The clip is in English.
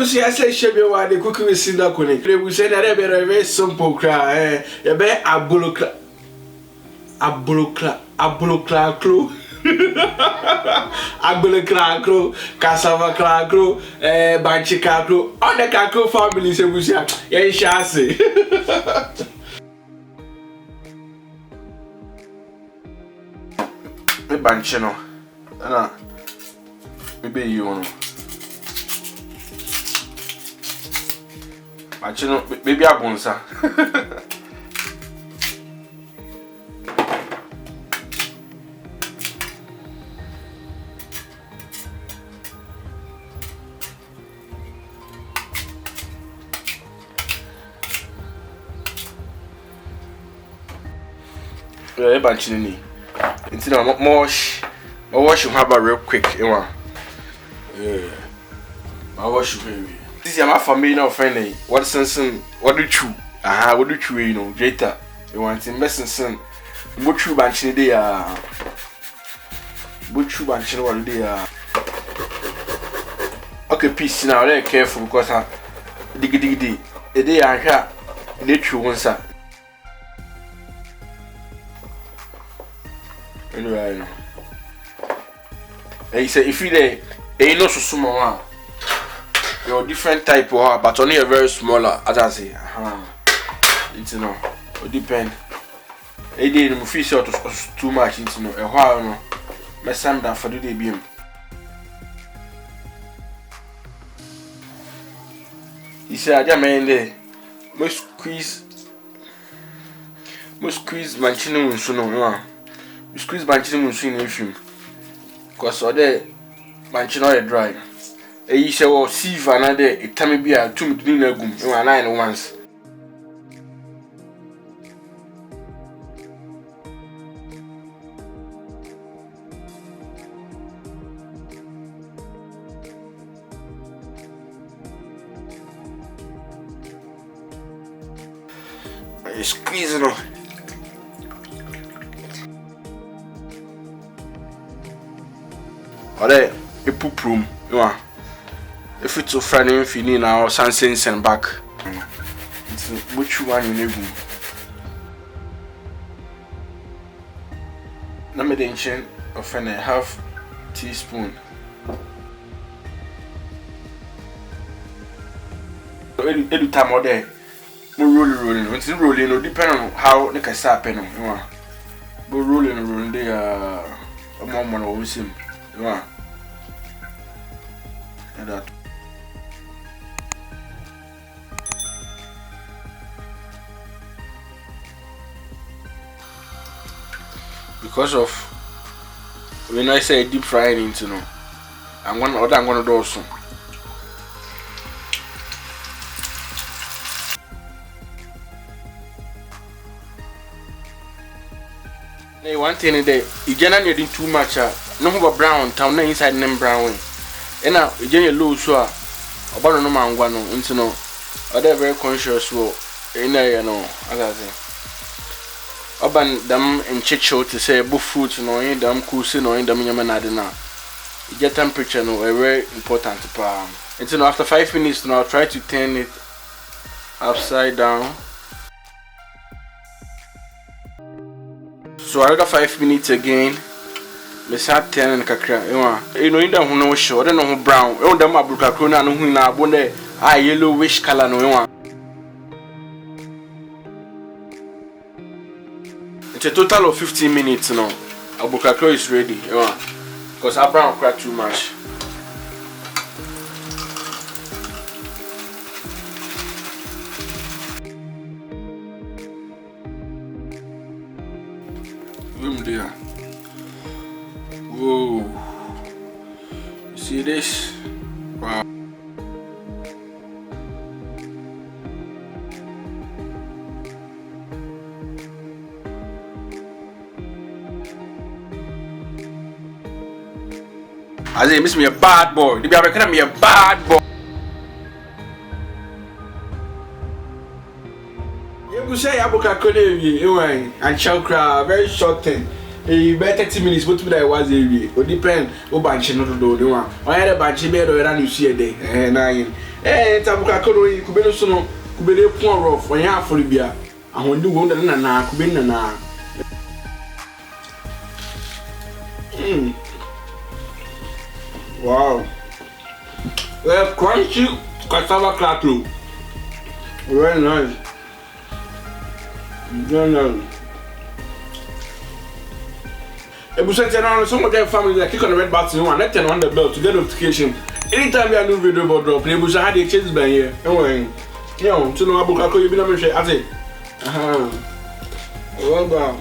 Ebusi I say shebe wa de cooking with Sindaco ne. Ebusi na dey very simple cra you be AGBELI KAKLO. AGBELI KAKLO, Cassava krakro, BANKYE krakro. All the krakro families Ebusi ya shase. Me BANKYE no. Na maybe you know. BANKYE no maybe abonsa. Yeah, BANKYE ni. It's not wash haba real quick, yeah. I wash you. This is my family now, friend. What sense? What do you? What do you? You know, Jeta. You want to invest in what you BANKYE day? What you BANKYE one day? Okay, peace. Now, very careful because dig. A day I have nature once. Anyway, he said if you there, ain't no so small. You're different type of, but only a very smaller. As I say, it's no, it depend. A day the fish out too much into no. A while no, my son that for the day beam. He said, "I man there, must squeeze manchino so no." You squeeze BANKYE in the film because all the BANKYE not dry. You say, well, see if another a time be a 2 minute gum, you are 9 once. You squeeze it. Ode a poop room, you know. If it's a friend if you need now, something send back. It's which one you need. Now me denchen of a half teaspoon. Every time or day, more rolling. When it's rolling, no depend on how the Cassava pen, you know. But rolling they a moment of him. Yeah. And that. Because of when I say deep frying into no, I'm gonna do also. Hey, one thing is that you can't need too much. No more brown town inside them brown. And now you get low so about no man one into no. Other very conscious wo in there, you know, as I say. Oban them in chicho to say both fruits no in them cool no in them yamanadina. You get temperature no very important to palm. And so after 5 minutes now try to turn it upside down. So another 5 minutes again. Me start turning kakra. You know in the who no show, don't know brown. You them abukakro na no hu na abonde yellowish color no you. It's a total of 15 minutes now. Abukakro is ready. Because our brown crack too much. There. Whoa. You see this? Wow. I say, miss me a bad boy. They be calling me a bad boy. You say Abukakole and chakra very short thing. About 30 minutes, but today was a depend. Oh, BANKYE no do the one. I had a BANKYE bed or you see a day. And Tabuka kolo yi kubele sono kubele point rough when ya for bia ahondi wo na kubele na wow. Crunchy cassava krakro. Very nice. Very nice. Some of their families like click on the red button and turn on the bell to get notification. Anytime we have new video about drop, they will have the changes by here. Anyway, you know, to know about how you been on the show. I say, well,